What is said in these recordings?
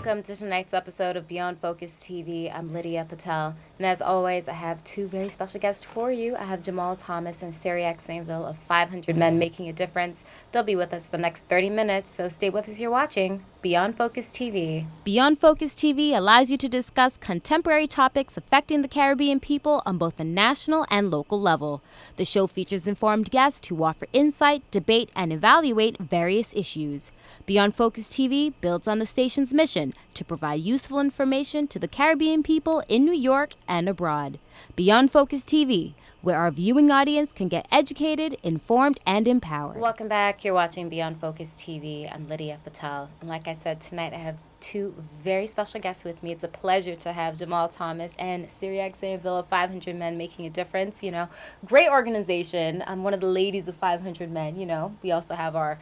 welcome to tonight's episode of Beyond Focus TV. I'm Lydia Patel, and as always, I have two very special guests for you. I have Jahamal Thomas and Cyriac of 500 Men Making a Difference. They'll be with us for the next 30 minutes, so stay with us. You're watching Beyond Focus TV. Beyond Focus TV allows you to discuss contemporary topics affecting the Caribbean people on both a national and local level. The show features informed guests who offer insight, debate, and evaluate various issues. Beyond Focus TV builds on the station's mission to provide useful information to the Caribbean people in New York and abroad. Beyond Focus TV, where our viewing audience can get educated, informed, and empowered. Welcome back. You're watching Beyond Focus TV. I'm Lydia Patel. And like I said, tonight I have two very special guests with me. It's a pleasure to have Jahamal Thomas and Cyriac of 500 Men Making a Difference. You know, great organization. I'm one of the ladies of 500 Men. You know, we also have our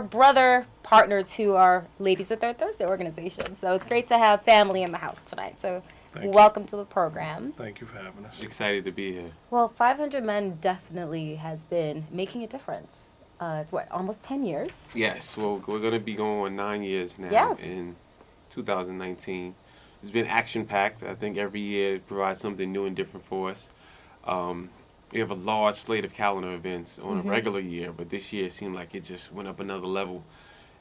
brother partner to our Ladies of Third Thursday organization. So it's great to have family in the house tonight. So welcome to the program. Thank you for having us. Excited to be here. Well, 500 Men definitely has been making a difference. It's almost 10 years? Yes, well, we're going to be going on 9 years now in 2019. It's been action-packed. I think every year it provides something new and different for us. We have a large slate of calendar events on a regular year, but this year it seemed like it just went up another level.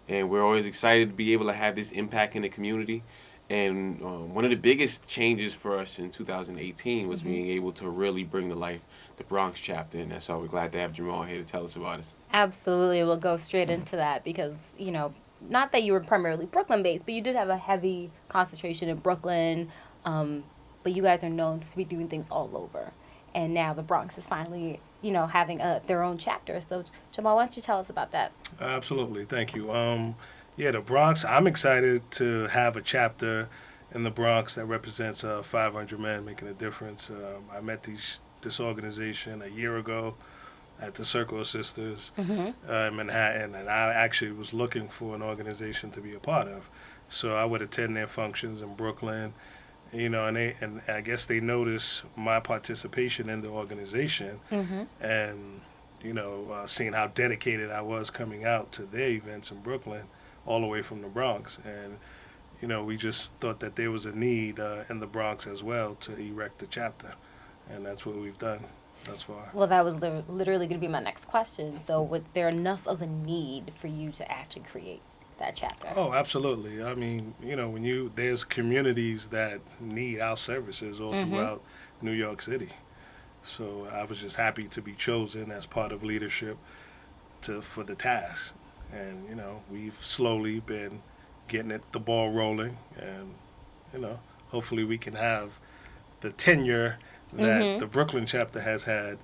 And we're always excited to be able to have this impact in the community. And one of the biggest changes for us in 2018 was being able to really bring to life the Bronx chapter, and that's why we're glad to have Jahamal here to tell us about it. Absolutely. We'll go straight into that because, you know, not that you were primarily Brooklyn-based, but you did have a heavy concentration in Brooklyn, but you guys are known to be doing things all over. And now the Bronx is finally, you know, having their own chapter. So, Jahamal, why don't you tell us about that? Absolutely. Thank you. Yeah, the Bronx, I'm excited to have a chapter in the Bronx that represents 500 Men Making a Difference. I met this organization a year ago at the Circle of Sisters in Manhattan, and I actually was looking for an organization to be a part of. So I would attend their functions in Brooklyn, you know, and I guess they noticed my participation in the organization and, you know, seeing how dedicated I was coming out to their events in Brooklyn, all the way from the Bronx. And, you know, we just thought that there was a need in the Bronx as well to erect a chapter. And that's what we've done thus far. Well, that was literally going to be my next question. So was there enough of a need for you to actually create that chapter? Oh, absolutely. I mean, you know, there's communities that need our services all throughout New York City. So I was just happy to be chosen as part of leadership for the task. And, you know, we've slowly been getting the ball rolling. And, you know, hopefully we can have the tenure that the Brooklyn chapter has had,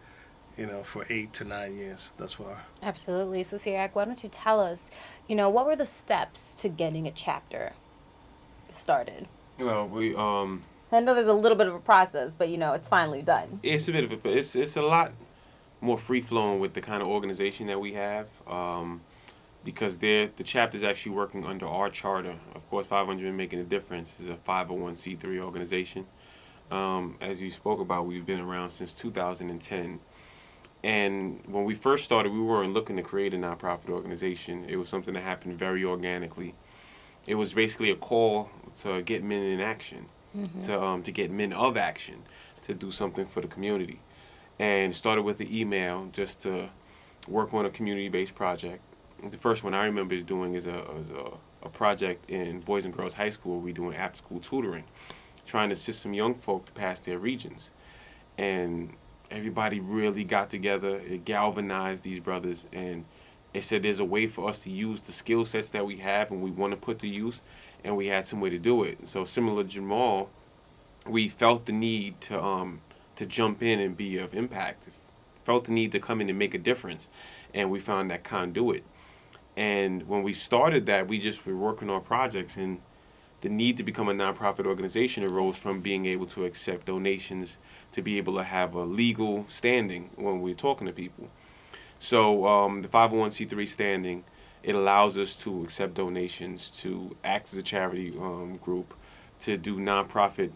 you know, for 8 to 9 years thus far. Absolutely. So, Cyriac, why don't you tell us, you know, what were the steps to getting a chapter started? Well, I know there's a little bit of a process, but, you know, it's finally done. it's a bit of it's a lot more free-flowing with the kind of organization that we have. Because the chapter is actually working under our charter. Of course, 500 Men Making a Difference is a 501c3 organization. As you spoke about, we've been around since 2010. And when we first started, we weren't looking to create a nonprofit organization. It was something that happened very organically. It was basically a call to get men in action, to get men of action, to do something for the community. And it started with an email just to work on a community-based project. The first one I remember doing is a project in Boys and Girls High School. We're doing after-school tutoring, trying to assist some young folk to pass their regions. And everybody really got together. It galvanized these brothers, and it said there's a way for us to use the skill sets that we have and we want to put to use, and we had some way to do it. So similar to Jahamal, we felt the need to jump in and be of impact, felt the need to come in and make a difference, and we found that conduit. And when we started that, we just were working on projects, and the need to become a nonprofit organization arose from being able to accept donations, to be able to have a legal standing when we're talking to people. So the 501c3 standing, it allows us to accept donations, to act as a charity group, to do nonprofit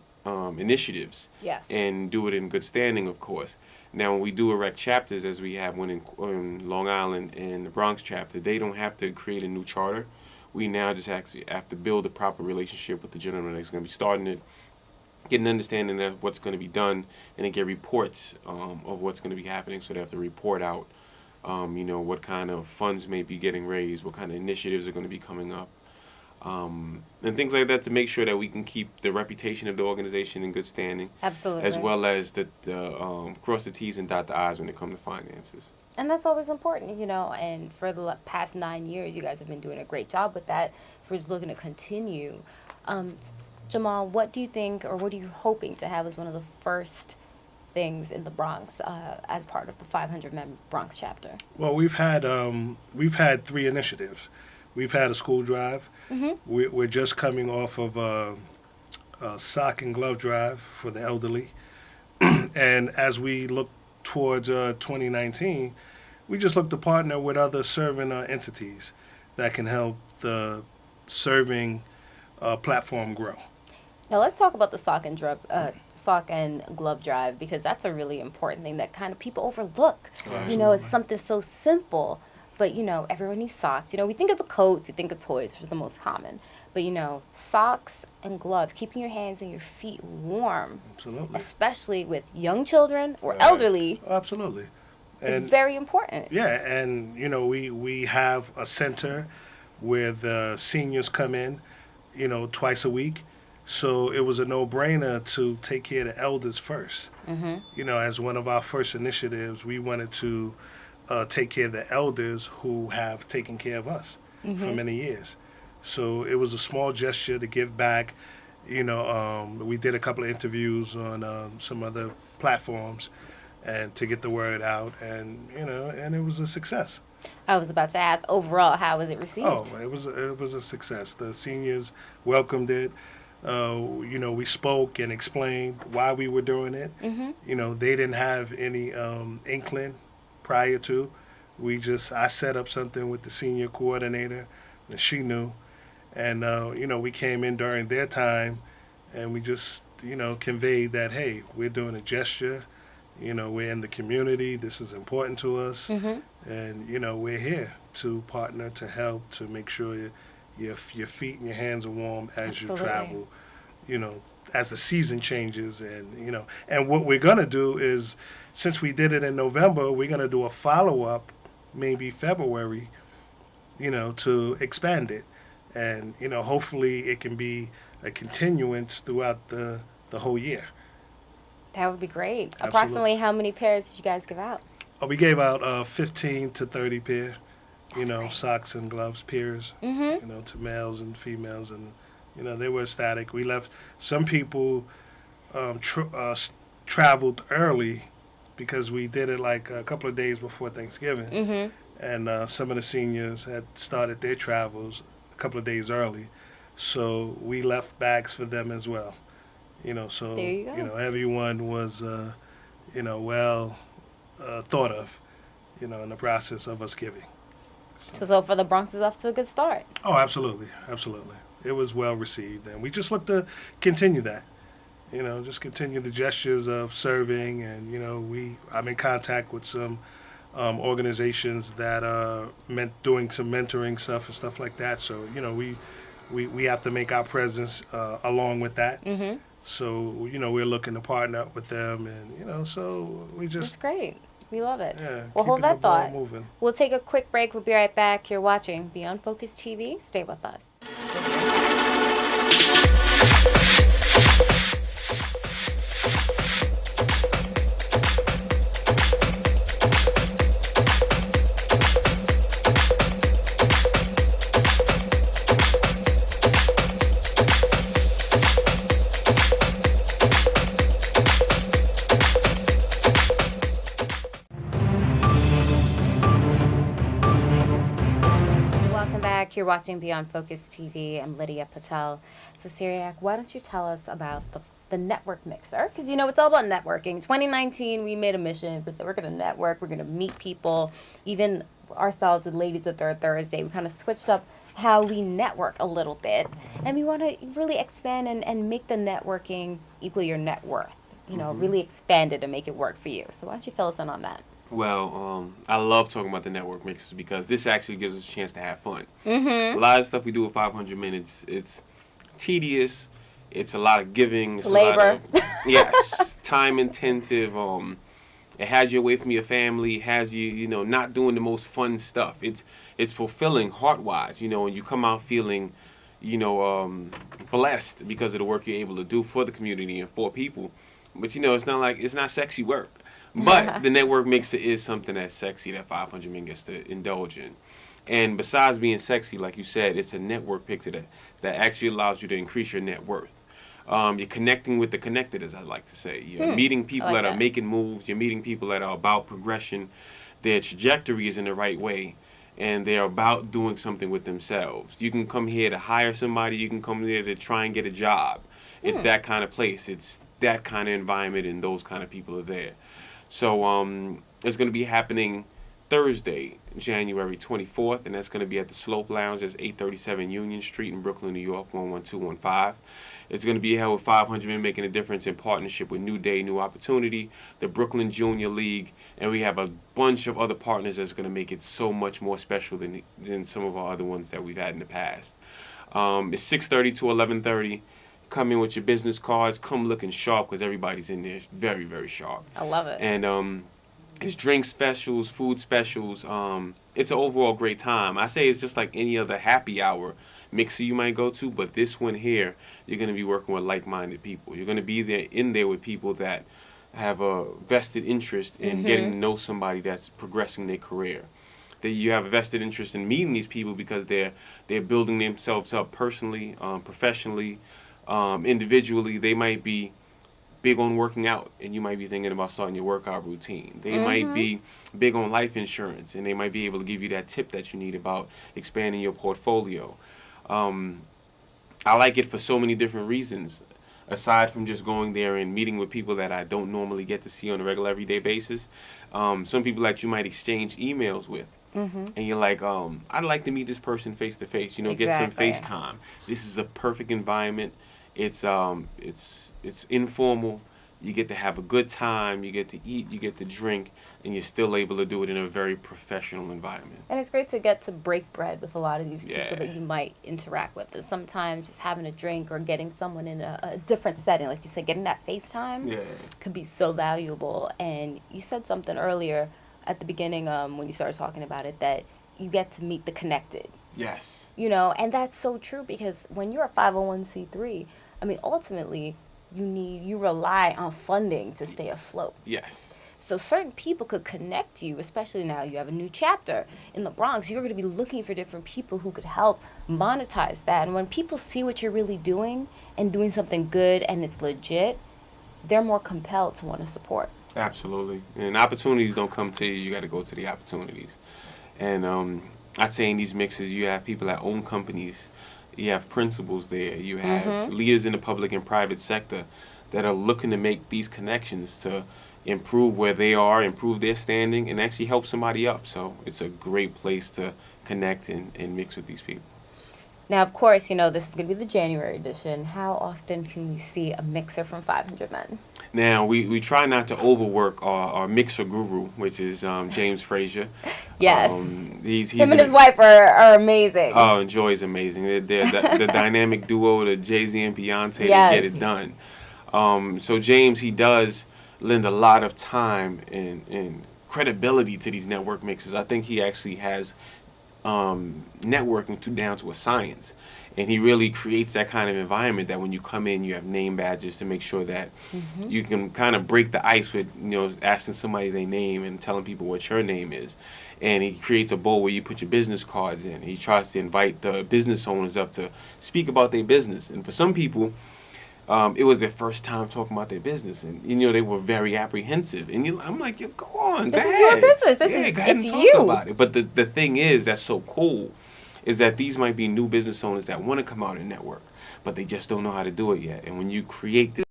initiatives, and do it in good standing, of course. Now, when we do erect chapters, as we have one in Long Island and the Bronx chapter, they don't have to create a new charter. We now just actually have to build a proper relationship with the gentleman that's going to be starting it, get an understanding of what's going to be done, and then get reports of what's going to be happening. So they have to report out, what kind of funds may be getting raised, what kind of initiatives are going to be coming up, and things like that to make sure that we can keep the reputation of the organization in good standing, Absolutely. as well as the cross the T's and dot the I's when it comes to finances. And that's always important, and for the past 9 years, you guys have been doing a great job with that. So we're just looking to continue. Jamal, what do you think, or what are you hoping to have as one of the first things in the Bronx as part of the 500-member Bronx chapter? Well, we've had 3 initiatives. We've had a school drive. Mm-hmm. We're just coming off of a sock and glove drive for the elderly. And as we look towards 2019, we just look to partner with other serving entities that can help the serving platform grow. Now let's talk about the sock and glove drive, because that's a really important thing that kind of people overlook. It's something so simple, but everyone needs socks. We think of the coats, we think of toys, which are the most common. But socks and gloves, keeping your hands and your feet warm, Absolutely. especially with young children or elderly, Absolutely. is very important. Yeah, and we have a center where the seniors come in, twice a week. So it was a no-brainer to take care of the elders first. Mm-hmm. As one of our first initiatives, we wanted to take care of the elders who have taken care of us for many years. So it was a small gesture to give back. We did a couple of interviews on some other platforms, and to get the word out, and it was a success. I was about to ask, overall, how was it received? Oh, it was a success. The seniors welcomed it. We spoke and explained why we were doing it. Mm-hmm. They didn't have any inkling prior to. I set up something with the senior coordinator, and she knew. And, we came in during their time, and we just, conveyed that, hey, we're doing a gesture. We're in the community. This is important to us. Mm-hmm. And, we're here to partner, to help, to make sure your feet and your hands are warm as Absolutely. you travel, as the season changes. And what we're going to do is, since we did it in November, we're going to do a follow-up, maybe February, to expand it. And, hopefully it can be a continuance throughout the whole year. That would be great. Absolutely. Approximately how many pairs did you guys give out? We gave out 15 to 30 pair, That's great. socks and gloves pairs, Mm-hmm. to males and females. And, they were ecstatic. We left, some people traveled early because we did it like a couple of days before Thanksgiving. Mm-hmm. And some of the seniors had started their travels a couple of days early. So we left bags for them as well. So, There you go. Everyone was, well thought of, in the process of us giving. So for the Bronx is off to a good start. Oh, absolutely. Absolutely. It was well received. And we just look to continue that. Just continue the gestures of serving. And, I'm in contact with some organizations that are doing some mentoring stuff and stuff like that. So, we have to make our presence along with that. Mm-hmm. So, we're looking to partner up with them. And, so we That's just, great. We love it. yeah, Well, hold keeping that the ball thought. moving. We'll take a quick break. We'll be right back. You're watching Beyond Focus TV. Stay with us. Welcome back. You're watching Beyond Focus TV. I'm Lydia Patel. So, Cyriac, why don't you tell us about the network mixer? Because, it's all about networking. 2019, we made a mission. We said we're going to network. We're going to meet people. Even ourselves with Ladies of Third Thursday, we kind of switched up how we network a little bit. And we want to really expand and make the networking equal your net worth. Really expand it and make it work for you. So why don't you fill us in on that? Well, I love talking about the network mixes because this actually gives us a chance to have fun. A Mm-hmm. lot of stuff we do with 500 minutes, it's tedious. It's a lot of giving. It's It's a lot labor. of yes, time intensive. It has you away from your family. It has you, not doing the most fun stuff. It's fulfilling heart wise, and you come out feeling, blessed because of the work you're able to do for the community and for people. But it's not sexy work. But the network mixer is something that's sexy that 500 men gets to indulge in. And besides being sexy, like you said, it's a network picture that actually allows you to increase your net worth. You're connecting with the connected, as I like to say. You're meeting I people like that are that. making moves. You're meeting people that are about progression. Their trajectory is in the right way, and they're about doing something with themselves. You can come here to hire somebody. You can come here to try and get a job. It's that kind of place. It's that kind of environment, and those kind of people are there. So it's going to be happening Thursday, January 24th, and that's going to be at the Slope Lounge. That's 837 Union Street in Brooklyn, New York, 11215. It's going to be held with 500 Men Making a Difference in partnership with New Day, New Opportunity, the Brooklyn Junior League, and we have a bunch of other partners that's going to make it so much more special than some of our other ones that we've had in the past. It's 6:30 to 11:30. Come in with your business cards. Come looking sharp because everybody's in there very, very sharp. I love it. And it's drink specials, food specials. It's an overall great time. I say it's just like any other happy hour mixer you might go to, but this one here, you're going to be working with like-minded people. You're going to be in there with people that have a vested interest in getting to know somebody that's progressing their career. That you have a vested interest in meeting these people because they're building themselves up personally, professionally, individually. They might be big on working out and you might be thinking about starting your workout routine. They might be big on life insurance and they might be able to give you that tip that you need about expanding your portfolio. I like it for so many different reasons. Aside from just going there and meeting with people that I don't normally get to see on a regular everyday basis, some people that you might exchange emails with. And you're like, I'd like to meet this person face to face. Get some Exactly. FaceTime. This is a perfect environment. It's informal. You get to have a good time. You get to eat. You get to drink, and you're still able to do it in a very professional environment. And it's great to get to break bread with a lot of these people Yeah. that you might interact with. And sometimes just having a drink or getting someone in a different setting, like you said, getting that FaceTime Yeah. could be so valuable. And you said something earlier at the beginning when you started talking about it that you get to meet the connected. Yes. And that's so true because when you're a 501c3, I mean, ultimately, you rely on funding to stay afloat. Yes. So certain people could connect you, especially now you have a new chapter in the Bronx. You're going to be looking for different people who could help monetize that. And when people see what you're really doing and doing something good and it's legit, they're more compelled to want to support. Absolutely. And opportunities don't come to you. You got to go to the opportunities. And I'd say in these mixes, you have people that own companies. You have principals there. You have leaders in the public and private sector that are looking to make these connections to improve where they are, improve their standing, and actually help somebody up. So it's a great place to connect and mix with these people. Now, of course, this is going to be the January edition. How often can we see a mixer from 500 Men? Now, we try not to overwork our mixer guru, which is James Frazier. Yes. He's Him and his wife are amazing. Oh, and Joy's amazing. They're the dynamic duo, the Jay-Z and Beyonce, Yes. they get it done. So James, he does lend a lot of time and credibility to these network mixes. I think he actually has networking down to a science. And he really creates that kind of environment that when you come in, you have name badges to make sure that you can kind of break the ice with, asking somebody their name and telling people what your name is. And he creates a bowl where you put your business cards in. He tries to invite the business owners up to speak about their business. And for some people, it was their first time talking about their business. And, they were very apprehensive. And I'm like, go on, This go is ahead. your business. Go ahead and It's talk you. about it. But the thing is, that's so cool, is that these might be new business owners that want to come out and network, but they just don't know how to do it yet. And when you create this